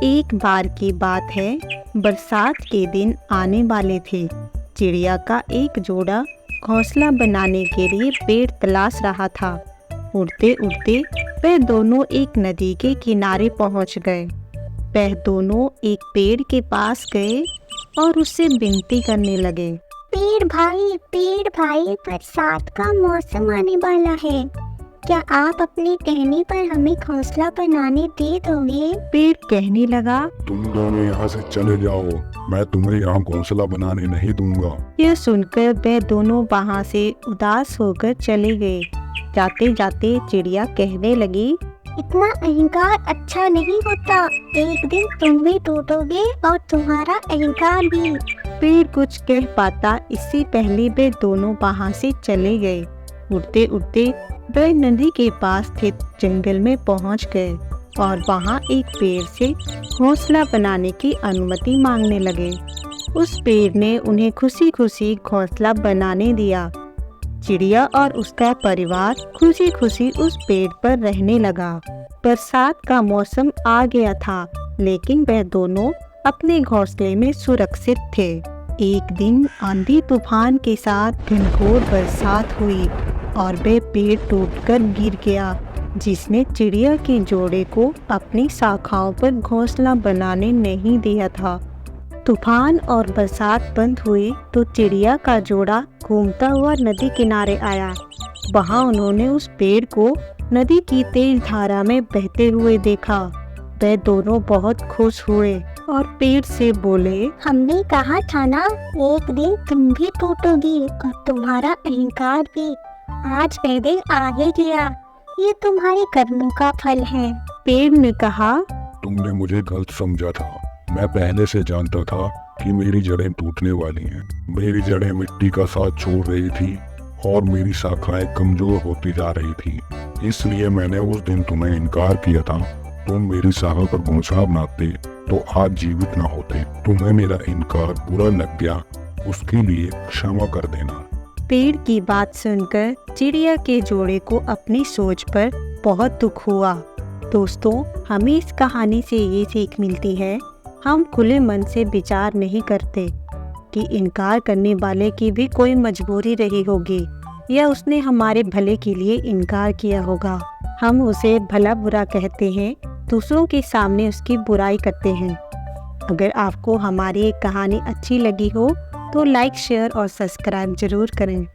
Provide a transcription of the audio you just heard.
एक बार की बात है, बरसात के दिन आने वाले थे। चिड़िया का एक जोड़ा घोंसला बनाने के लिए पेड़ तलाश रहा था। उड़ते उड़ते वे दोनों एक नदी के किनारे पहुंच गए। वह दोनों एक पेड़ के पास गए और उससे विनती करने लगे। पेड़ भाई, बरसात का मौसम आने वाला है। क्या आप अपने कहने पर हमें घोंसला बनाने दे दोगे? पेड़ कहने लगा, तुम दोनों यहाँ से चले जाओ, मैं तुम्हें यहाँ घोंसला बनाने नहीं दूंगा। यह सुनकर वे दोनों वहाँ से उदास होकर चले गए। जाते जाते चिड़िया कहने लगी, इतना अहंकार अच्छा नहीं होता। एक दिन तुम भी टूटोगे और तुम्हारा अहंकार भी। पेड़ कुछ कह पाता इससे पहले वे दोनों वहाँ से चले गए। उड़ते उड़ते वे नदी के पास स्थित जंगल में पहुँच गए और वहाँ एक पेड़ से घोंसला बनाने की अनुमति मांगने लगे। उस पेड़ ने उन्हें खुशी खुशी घोंसला बनाने दिया। चिड़िया और उसका परिवार खुशी खुशी उस पेड़ पर रहने लगा। बरसात का मौसम आ गया था, लेकिन वह दोनों अपने घोंसले में सुरक्षित थे। एक दिन आंधी तूफान के साथ घनघोर बरसात हुई और वह पेड़ टूटकर गिर गया, जिसने चिड़िया के जोड़े को अपनी शाखाओं पर घोंसला बनाने नहीं दिया था। तूफान और बरसात बंद हुई तो चिड़िया का जोड़ा घूमता हुआ नदी किनारे आया। वहाँ उन्होंने उस पेड़ को नदी की तेज धारा में बहते हुए देखा। वे दोनों बहुत खुश हुए और पेड़ से बोले, हमने कहा था ना, एक दिन तुम भी टूटोगी और तुम्हारा अहंकार भी। आज वह दिन आ ही गया। ये तुम्हारे कर्मों का फल है। पेड़ ने कहा, तुमने मुझे गलत समझा था। मैं पहले से जानता था कि मेरी जड़ें टूटने वाली हैं। मेरी जड़ें मिट्टी का साथ छोड़ रही थी और मेरी शाखाएं कमजोर होती जा रही थी। इसलिए मैंने उस दिन तुम्हें इनकार किया था। तुम मेरी शाखा पर घोंसला बनाते तो आज जीवित ना होते। तुम्हें मेरा इनकार बुरा लग गया, उसके लिए क्षमा कर देना। पेड़ की बात सुनकर चिड़िया के जोड़े को अपनी सोच पर बहुत दुख हुआ। दोस्तों, हमें इस कहानी से ये सीख मिलती है, हम खुले मन से विचार नहीं करते कि इनकार करने वाले की भी कोई मजबूरी रही होगी या उसने हमारे भले के लिए इनकार किया होगा। हम उसे भला बुरा कहते हैं, दूसरों के सामने उसकी बुराई करते हैं। अगर आपको हमारी एक कहानी अच्छी लगी हो तो लाइक, शेयर और सब्सक्राइब जरूर करें।